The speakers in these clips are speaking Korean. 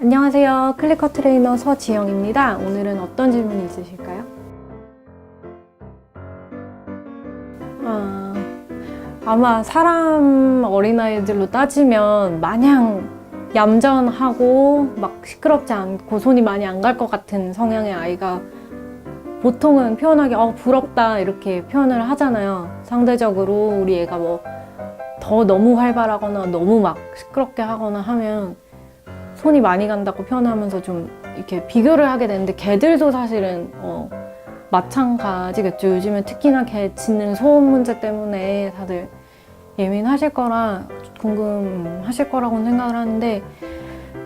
안녕하세요. 클리커 트레이너 서지영입니다. 오늘은 어떤 질문이 있으실까요? 아마 사람 어린아이들로 따지면 마냥 얌전하고 막 시끄럽지 않고 손이 많이 안 갈 것 같은 성향의 아이가 보통은 표현하기 부럽다 이렇게 표현을 하잖아요. 상대적으로 우리 애가 뭐 더 너무 활발하거나 너무 막 시끄럽게 하거나 하면 손이 많이 간다고 표현하면서 좀 이렇게 비교를 하게 되는데, 개들도 사실은 마찬가지겠죠. 요즘에 특히나 개 짖는 소음 문제 때문에 다들 예민하실 거라 궁금하실 거라고는 생각을 하는데,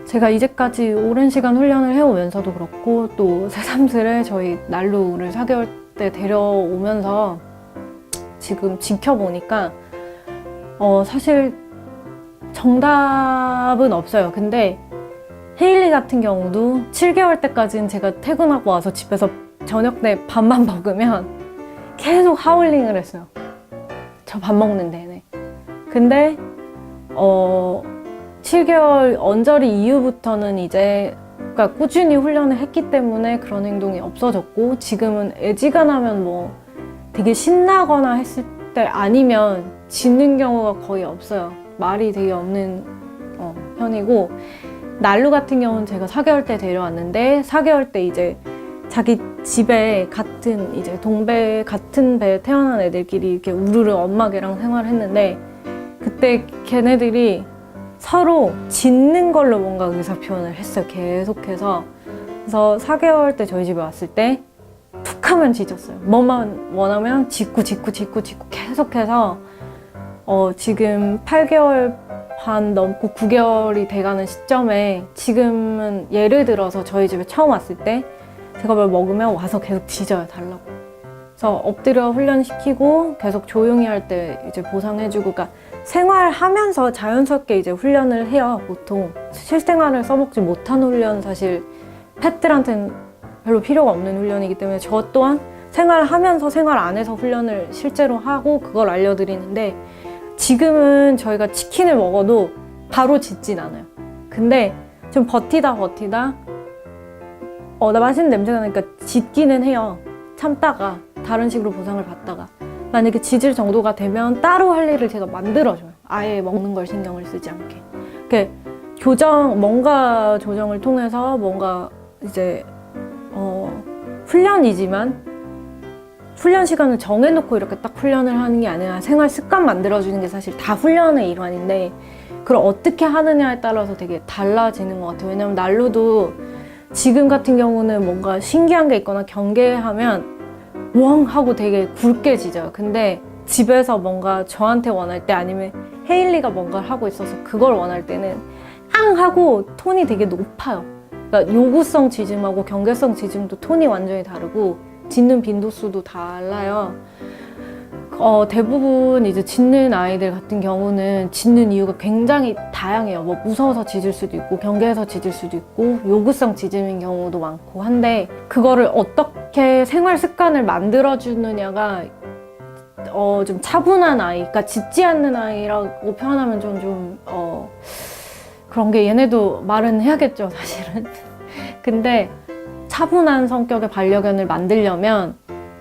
제가 이제까지 오랜 시간 훈련을 해오면서도 그렇고 또 새삼스레 저희 난루를 4개월 때 데려오면서 지금 지켜보니까 사실 정답은 없어요. 근데 헤일리 같은 경우도 7개월 때까지는 제가 퇴근하고 와서 집에서 저녁 때 밥만 먹으면 계속 하울링을 했어요. 저 밥 먹는 내내. 근데 7개월 언저리 이후부터는 이제 그러니까 꾸준히 훈련을 했기 때문에 그런 행동이 없어졌고, 지금은 애지간하면 뭐 되게 신나거나 했을 때 아니면 짖는 경우가 거의 없어요. 말이 되게 없는 편이고, 난루 같은 경우는 제가 4개월 때 데려왔는데 4개월 때 이제 자기 집에 같은 이제 동배 같은 배에 태어난 애들끼리 이렇게 우르르 엄마 개랑 생활했는데, 그때 걔네들이 서로 짖는 걸로 뭔가 의사 표현을 했어요. 계속해서. 그래서 4개월 때 저희 집에 왔을 때 툭 하면 짖었어요. 뭐만 원하면 짖고 계속해서 지금 8개월 반 넘고 9개월이 돼가는 시점에 지금은 예를 들어서 저희 집에 처음 왔을 때 제가 뭘 먹으면 와서 계속 짖어요. 달라고. 그래서 엎드려 훈련시키고 계속 조용히 할 때 이제 보상해주고, 그러니까 생활하면서 자연스럽게 이제 훈련을 해요. 보통 실생활을 써먹지 못한 훈련, 사실 펫들한테는 별로 필요가 없는 훈련이기 때문에 저 또한 생활하면서 생활 안에서 훈련을 실제로 하고 그걸 알려드리는데, 지금은 저희가 치킨을 먹어도 바로 짖진 않아요. 근데 좀 버티다 나 맛있는 냄새가 나니까 짖기는 해요. 참다가 다른 식으로 보상을 받다가 만약에 짖을 정도가 되면 따로 할 일을 제가 만들어줘요. 아예 먹는 걸 신경을 쓰지 않게. 이렇게 뭔가 조정을 통해서 뭔가 이제 훈련이지만 훈련 시간을 정해놓고 이렇게 딱 훈련을 하는 게 아니라 생활 습관 만들어주는 게 사실 다 훈련의 일환인데, 그걸 어떻게 하느냐에 따라서 되게 달라지는 것 같아요. 왜냐면 난루도 지금 같은 경우는 뭔가 신기한 게 있거나 경계하면 웡 하고 되게 굵게 짖어요. 근데 집에서 뭔가 저한테 원할 때 아니면 헤일리가 뭔가를 하고 있어서 그걸 원할 때는 앙 하고 톤이 되게 높아요. 그러니까 요구성 짖음하고 경계성 짖음도 톤이 완전히 다르고 짖는 빈도수도 달라요. 대부분 이제 짖는 아이들 같은 경우는 짖는 이유가 굉장히 다양해요. 뭐 무서워서 짖을 수도 있고 경계해서 짖을 수도 있고 요구성 짖음인 경우도 많고 한데, 그거를 어떻게 생활 습관을 만들어주느냐가 좀 차분한 아이, 그러니까 짖지 않는 아이라고 표현하면 좀 그런 게, 얘네도 말은 해야겠죠 사실은. 근데 차분한 성격의 반려견을 만들려면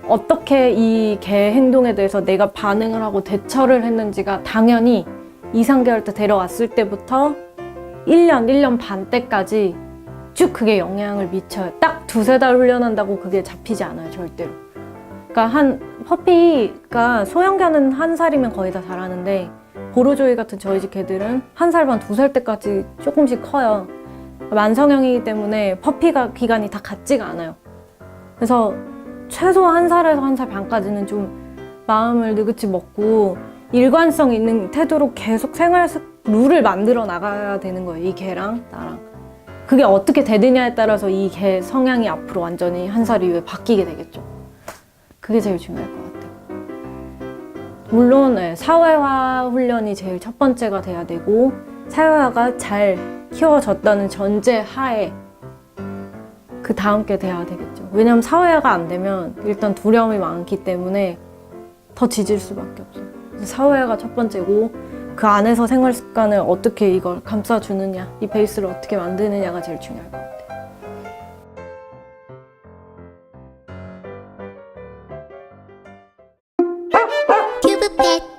어떻게 이 개 행동에 대해서 내가 반응을 하고 대처를 했는지가 당연히 2, 3개월 때 데려왔을 때부터 1년 반 때까지 쭉 그게 영향을 미쳐요. 딱 2-3달 훈련한다고 그게 잡히지 않아요, 절대로. 그러니까 퍼피가 소형견은 1살이면 거의 다 자라는데, 보로조이 같은 저희 집 개들은 1살 반, 2살 때까지 조금씩 커요. 만성형이기 때문에 퍼피가 기간이 다 같지가 않아요. 그래서 최소 1살에서 1살 반까지는 좀 마음을 느긋이 먹고 일관성 있는 태도로 계속 생활 룰을 만들어 나가야 되는 거예요. 이 개랑 나랑. 그게 어떻게 되느냐에 따라서 이 개 성향이 앞으로 완전히 1살 이후에 바뀌게 되겠죠. 그게 제일 중요할 것 같아요. 물론 사회화 훈련이 제일 첫 번째가 돼야 되고, 사회화가 잘 키워졌다는 전제 하에 그 다음 게 돼야 되겠죠. 왜냐면 사회화가 안 되면 일단 두려움이 많기 때문에 더 짖을 수밖에 없어요. 사회화가 첫 번째고, 그 안에서 생활 습관을 어떻게 이걸 감싸주느냐, 이 베이스를 어떻게 만드느냐가 제일 중요할 것 같아요. 큐브펫